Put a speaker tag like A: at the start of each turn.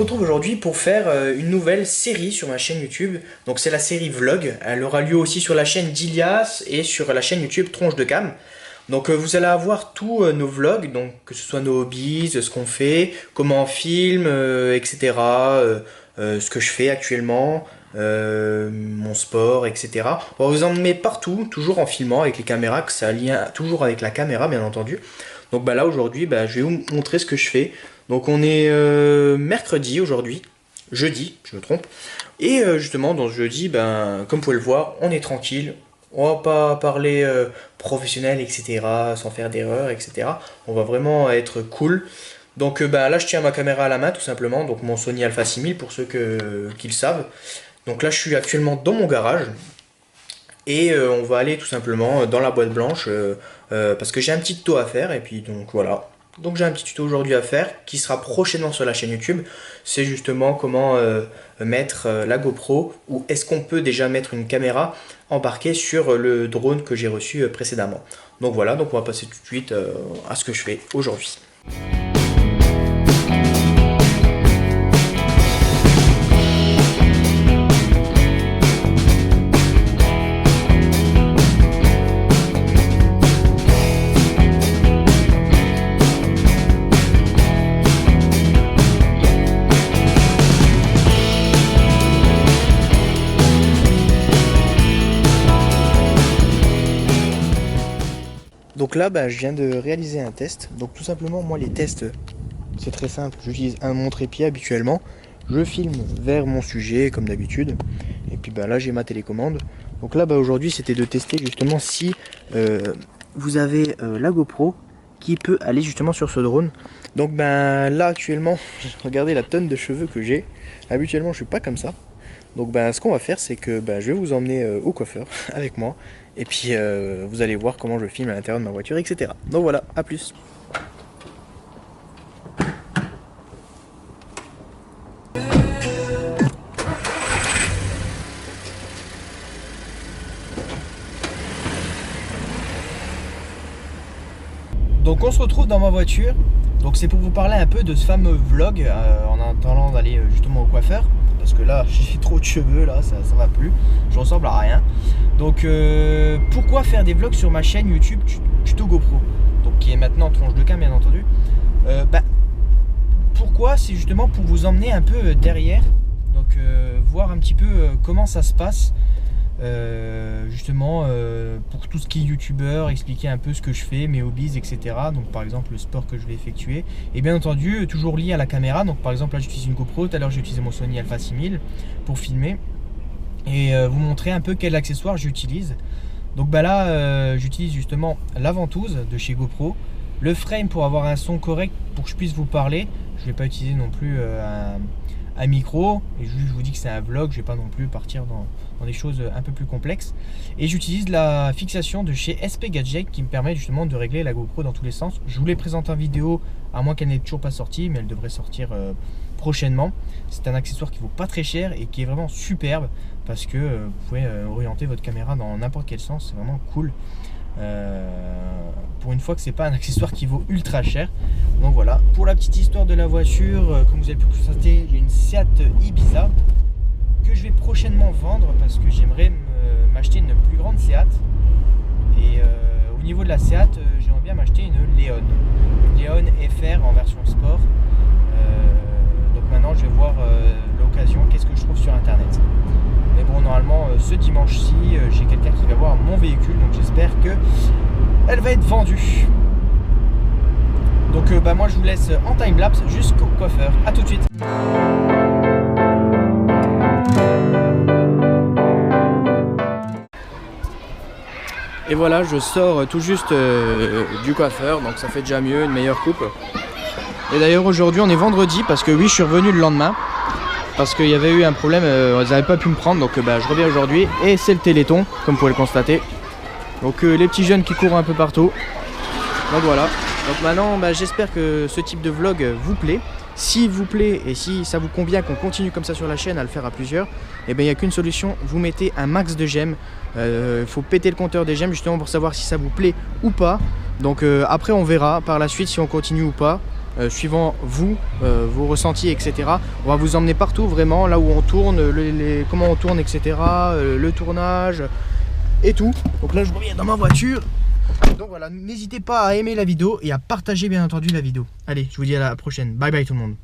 A: retrouve aujourd'hui pour faire une nouvelle série sur ma chaîne YouTube. Donc c'est la série Vlog. Elle aura lieu aussi sur la chaîne d'Ilias et sur la chaîne YouTube Tronche de Cam. Donc vous allez avoir tous nos vlogs, donc que ce soit nos hobbies, ce qu'on fait, comment on filme, etc. Ce que je fais actuellement, mon sport, etc. On va vous emmener partout, toujours en filmant avec les caméras, que ça a lien toujours avec la caméra bien entendu. Donc là aujourd'hui je vais vous montrer ce que je fais. Donc on est mercredi aujourd'hui, jeudi, je me trompe. Et justement dans ce jeudi, comme vous pouvez le voir, on est tranquille. On va pas parler professionnel, etc. sans faire d'erreur, etc. On va vraiment être cool. Donc là je tiens ma caméra à la main tout simplement. Donc mon Sony Alpha 6000 pour ceux qui le savent. Donc là je suis actuellement dans mon garage. Et on va aller tout simplement dans la boîte blanche parce que j'ai un petit tuto à faire. Et puis donc voilà. Donc j'ai un petit tuto aujourd'hui à faire qui sera prochainement sur la chaîne YouTube. C'est justement comment mettre la GoPro, ou est-ce qu'on peut déjà mettre une caméra embarquée sur le drone que j'ai reçu précédemment. Donc voilà, donc on va passer tout de suite à ce que je fais aujourd'hui. Donc là, je viens de réaliser un test. Donc tout simplement, moi les tests, c'est très simple. J'utilise un montre-pied habituellement. Je filme vers mon sujet comme d'habitude. Et puis là, j'ai ma télécommande. Donc là, aujourd'hui, c'était de tester justement si vous avez la GoPro qui peut aller justement sur ce drone. Donc là, actuellement, regardez la tonne de cheveux que j'ai. Habituellement, je suis pas comme ça. Donc ce qu'on va faire, c'est que je vais vous emmener au coiffeur avec moi. Et puis vous allez voir comment je filme à l'intérieur de ma voiture, etc. Donc voilà, à plus. Donc on se retrouve dans ma voiture. Donc c'est pour vous parler un peu de ce fameux vlog en attendant d'aller justement au coiffeur. Parce que là j'ai trop de cheveux, là ça va plus, je ressemble à rien. Donc pourquoi faire des vlogs sur ma chaîne YouTube Tuto GoPro, donc qui est maintenant Tronche de Cam bien entendu. Pourquoi? C'est justement pour vous emmener un peu derrière, donc voir un petit peu comment ça se passe, justement pour tout ce qui est youtubeur, expliquer un peu ce que je fais, mes hobbies, etc. Donc par exemple le sport que je vais effectuer, et bien entendu toujours lié à la caméra. Donc par exemple là j'utilise une GoPro, tout à l'heure j'ai utilisé mon Sony Alpha 6000 pour filmer, et vous montrer un peu quel accessoire j'utilise. Donc là j'utilise justement la ventouse de chez GoPro, le frame pour avoir un son correct pour que je puisse vous parler. Je vais pas utiliser non plus un micro, et je vous dis que c'est un vlog, je vais pas non plus partir dans des choses un peu plus complexes. Et j'utilise la fixation de chez SP Gadget qui me permet justement de régler la GoPro dans tous les sens. Je vous les présente en vidéo, à moins qu'elle n'ait toujours pas sorti, mais elle devrait sortir prochainement. C'est un accessoire qui vaut pas très cher et qui est vraiment superbe parce que vous pouvez orienter votre caméra dans n'importe quel sens, c'est vraiment cool. Pour une fois que c'est pas un accessoire qui vaut ultra cher. Donc voilà, pour la petite histoire de la voiture, comme vous avez pu constater, j'ai une Seat Ibiza que je vais prochainement vendre parce que j'aimerais m'acheter une plus grande Seat. Et au niveau de la Seat, j'aimerais bien m'acheter une Leon FR en version sport. Donc maintenant je vais voir l'occasion, qu'est-ce que je trouve sur internet. Mais bon, normalement ce dimanche-ci j'ai quelqu'un qui va voir mon véhicule, donc j'espère que elle va être vendue. Donc moi je vous laisse en timelapse jusqu'au coiffeur. A tout de suite. Et voilà, je sors tout juste du coiffeur, donc ça fait déjà mieux, une meilleure coupe. Et d'ailleurs aujourd'hui on est vendredi parce que oui, je suis revenu le lendemain parce qu'il y avait eu un problème, ils n'avaient pas pu me prendre, donc je reviens aujourd'hui et c'est le Téléthon comme vous pouvez le constater. Donc les petits jeunes qui courent un peu partout. Donc voilà, donc maintenant j'espère que ce type de vlog vous plaît. S'il vous plaît et si ça vous convient qu'on continue comme ça sur la chaîne à le faire à plusieurs, et bien il n'y a qu'une solution, vous mettez un max de j'aime. Il faut péter le compteur des j'aime justement pour savoir si ça vous plaît ou pas. Donc après on verra par la suite si on continue ou pas. suivant vous, vos ressentis, etc. On va vous emmener partout vraiment, là où on tourne, comment on tourne, etc. Le tournage et tout. Donc là je reviens dans ma voiture. Donc voilà, n'hésitez pas à aimer la vidéo et à partager bien entendu la vidéo. Allez, je vous dis à la prochaine. Bye bye tout le monde.